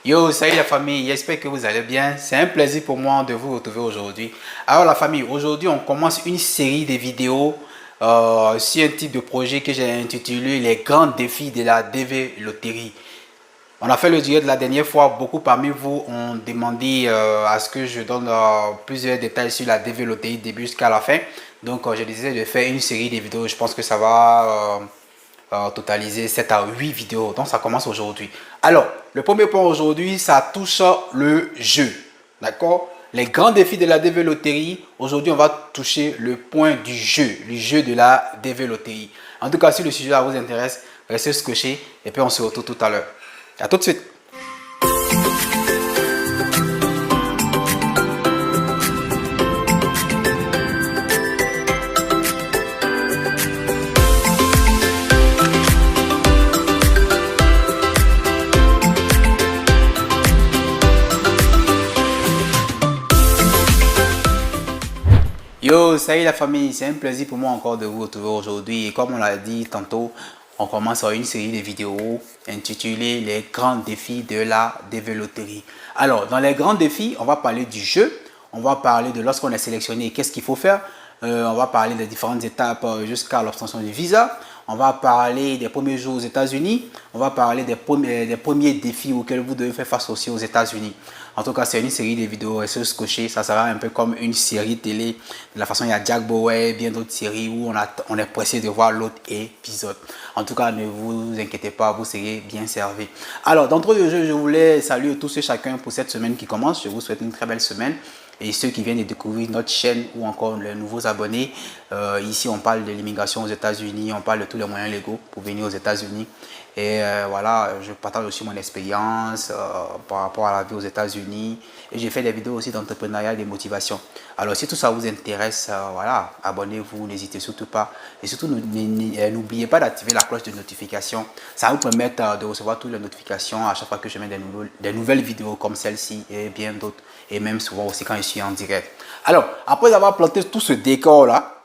Yo, salut la famille, j'espère que vous allez bien. C'est un plaisir pour moi de vous retrouver aujourd'hui. Alors la famille, aujourd'hui on commence une série de vidéos sur un type de projet que j'ai intitulé Les grands défis de la DV Loterie. On a fait le direct de la dernière fois, beaucoup parmi vous ont demandé à ce que je donne plusieurs détails sur la DV Loterie début jusqu'à la fin. Donc je décidé de faire une série de vidéos, je pense que ça va totaliser 7 à 8 vidéos. Donc ça commence aujourd'hui. Alors, le premier point aujourd'hui, ça touche le jeu. D'accord? Les grands défis de la DV Loterie. Aujourd'hui, on va toucher le point du jeu. Le jeu de la DV Loterie. En tout cas, si le sujet vous intéresse, restez scotché et puis on se retrouve tout à l'heure. À tout de suite. Yo, salut la famille, c'est un plaisir pour moi encore de vous retrouver aujourd'hui. Et comme on l'a dit tantôt, on commence une série de vidéos intitulées Les grands défis de la DV Loterie. Alors, dans les grands défis, on va parler du jeu, on va parler de lorsqu'on est sélectionné, qu'est-ce qu'il faut faire, on va parler des différentes étapes jusqu'à l'obtention du visa, on va parler des premiers jours aux États-Unis, on va parler des premiers défis auxquels vous devez faire face aussi aux États-Unis. En tout cas, c'est une série de vidéos, restez scotchés, ça sera un peu comme une série télé. De la façon, il y a Jack Bauer, bien d'autres séries où on est pressé de voir l'autre épisode. En tout cas, ne vous inquiétez pas, vous serez bien servis. Alors, d'entrée de jeu, je voulais saluer tous et chacun pour cette semaine qui commence. Je vous souhaite une très belle semaine. Et ceux qui viennent de découvrir notre chaîne ou encore les nouveaux abonnés, ici on parle de l'immigration aux États-Unis, on parle de tous les moyens légaux pour venir aux États-Unis. Et voilà, je partage aussi mon expérience par rapport à la vie aux États-Unis. Et j'ai fait des vidéos aussi d'entrepreneuriat et de motivation. Alors si tout ça vous intéresse, voilà, abonnez-vous, n'hésitez surtout pas. Et surtout, n'oubliez pas d'activer la cloche de notification. Ça va vous permettre de recevoir toutes les notifications à chaque fois que je mets des nouvelles vidéos comme celle-ci et bien d'autres. Et même souvent aussi quand je suis en direct. Alors, après avoir planté tout ce décor-là,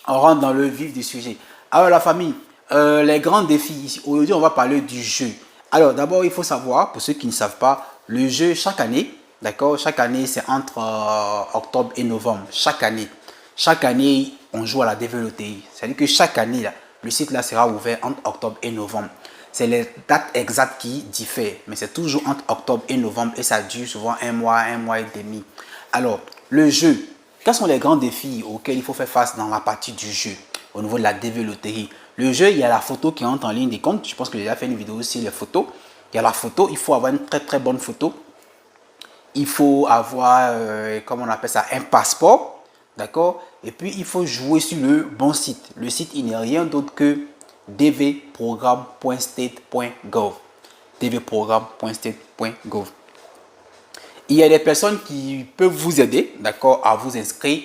on rentre dans le vif du sujet. Alors la famille, les grands défis. Aujourd'hui, on va parler du jeu. Alors d'abord, il faut savoir, pour ceux qui ne savent pas, le jeu chaque année, d'accord, chaque année c'est entre octobre et novembre. Chaque année, on joue à la DV Loterie. C'est-à-dire que chaque année, là, le site là sera ouvert entre octobre et novembre. C'est les dates exactes qui diffèrent, mais c'est toujours entre octobre et novembre et ça dure souvent un mois et demi. Alors, le jeu, quels sont les grands défis auxquels il faut faire face dans la partie du jeu au niveau de la DV Loterie? Le jeu, il y a la photo qui entre en ligne des comptes. Je pense que j'ai déjà fait une vidéo sur les photos. Il y a la photo, il faut avoir une très très bonne photo. Il faut avoir, comment on appelle ça, un passeport, d'accord? Et puis, il faut jouer sur le bon site. Le site, il n'est rien d'autre que dvprogramme.state.gov. dvprogramme.state.gov. Il y a des personnes qui peuvent vous aider, d'accord, à vous inscrire.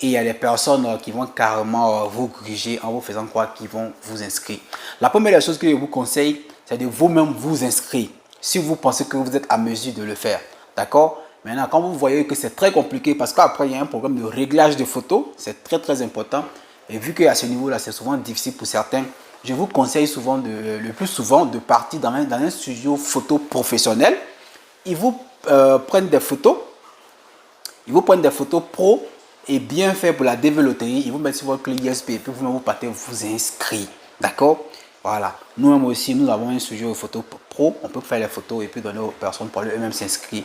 Et il y a des personnes qui vont carrément vous gruger en vous faisant croire qu'ils vont vous inscrire. La première des choses que je vous conseille, c'est de vous-même vous inscrire. Si vous pensez que vous êtes à mesure de le faire, d'accord? Maintenant, quand vous voyez que c'est très compliqué, parce qu'après, il y a un programme de réglage de photos, c'est très très important. Et vu qu'à ce niveau-là, c'est souvent difficile pour certains, je vous conseille souvent le plus souvent de partir dans un studio photo professionnel. Ils vous prennent des photos. Ils vous prennent des photos pro et bien fait pour la DV Loterie. Ils vous mettent sur votre clé ISP et puis vous partez vous inscrire. D'accord? Voilà. Nous-mêmes aussi, nous avons un studio de photo pro. On peut faire les photos et puis donner aux personnes pour eux-mêmes s'inscrire.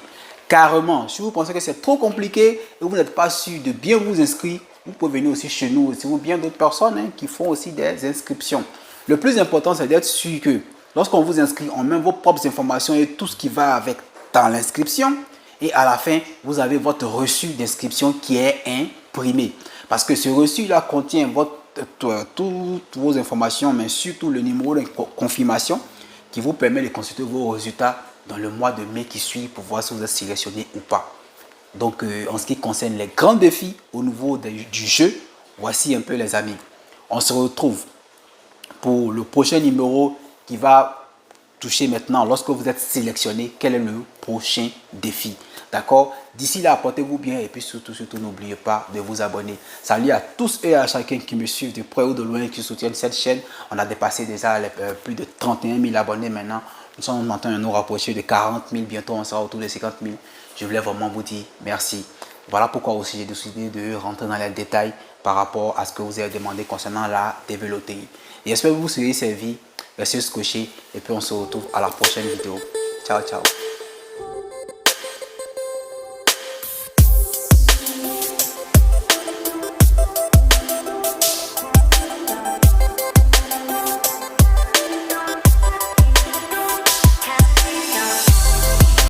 Carrément, si vous pensez que c'est trop compliqué et vous n'êtes pas sûr de bien vous inscrire, vous pouvez venir aussi chez nous aussi, ou bien d'autres personnes qui font aussi des inscriptions. Le plus important, c'est d'être sûr que lorsqu'on vous inscrit, on met vos propres informations et tout ce qui va avec dans l'inscription. Et à la fin, vous avez votre reçu d'inscription qui est imprimé. Parce que ce reçu-là contient toutes vos informations, mais surtout le numéro de confirmation qui vous permet de consulter vos résultats dans le mois de mai qui suit pour voir si vous êtes sélectionné ou pas. Donc, en ce qui concerne les grands défis au niveau du jeu, voici un peu les amis. On se retrouve pour le prochain numéro qui va toucher maintenant, lorsque vous êtes sélectionné, quel est le prochain défi. D'accord? D'ici là, portez-vous bien et puis surtout, n'oubliez pas de vous abonner. Salut à tous et à chacun qui me suivent de près ou de loin, qui soutiennent cette chaîne. On a dépassé déjà plus de 31 000 abonnés maintenant. nous sommes en train de nous rapprocher de 40 000, bientôt on sera autour de 50 000. Je voulais vraiment vous dire merci. Voilà pourquoi aussi j'ai décidé de rentrer dans les détails par rapport à ce que vous avez demandé concernant la développerie. J'espère que vous serez servi. Restez scotché et puis on se retrouve à la prochaine vidéo. Ciao, ciao.